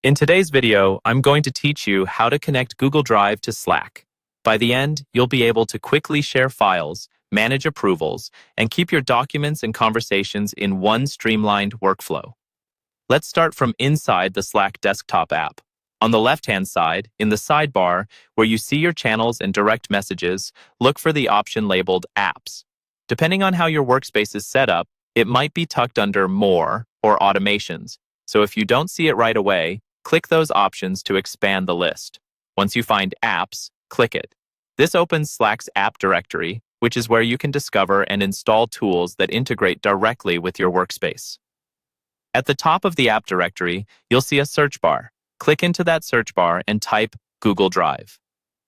In today's video, I'm going to teach you how to connect Google Drive to Slack. By the end, you'll be able to quickly share files, manage approvals, and keep your documents and conversations in one streamlined workflow. Let's start from inside the Slack desktop app. On the left-hand side, in the sidebar, where you see your channels and direct messages, look for the option labeled Apps. Depending on how your workspace is set up, it might be tucked under More or Automations. So if you don't see it right away, click those options to expand the list. Once you find Apps, click it. This opens Slack's app directory, which is where you can discover and install tools that integrate directly with your workspace. At the top of the app directory, you'll see a search bar. Click into that search bar and type Google Drive.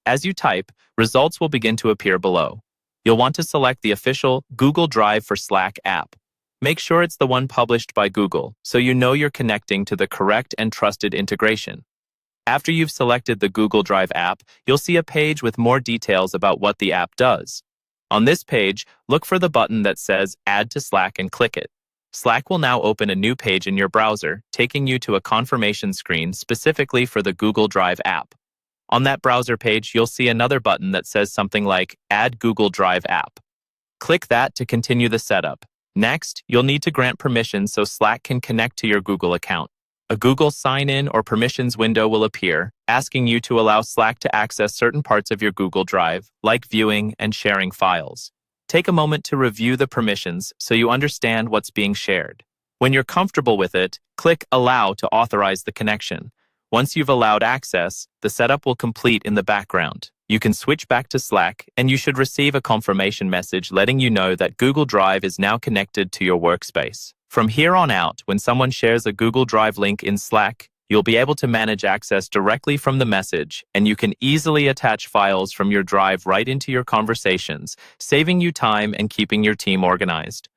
As you type, results will begin to appear below. You'll want to select the official Google Drive for Slack app. Make sure it's the one published by Google, so you know you're connecting to the correct and trusted integration. After you've selected the Google Drive app, you'll see a page with more details about what the app does. On this page, look for the button that says Add to Slack and click it. Slack will now open a new page in your browser, taking you to a confirmation screen specifically for the Google Drive app. On that browser page, you'll see another button that says something like Add Google Drive app. Click that to continue the setup. Next, you'll need to grant permissions so Slack can connect to your Google account. A Google sign-in or permissions window will appear, asking you to allow Slack to access certain parts of your Google Drive, like viewing and sharing files. Take a moment to review the permissions so you understand what's being shared. When you're comfortable with it, click Allow to authorize the connection. Once you've allowed access, the setup will complete in the background. You can switch back to Slack, and you should receive a confirmation message letting you know that Google Drive is now connected to your workspace. From here on out, when someone shares a Google Drive link in Slack, you'll be able to manage access directly from the message, and you can easily attach files from your drive right into your conversations, saving you time and keeping your team organized.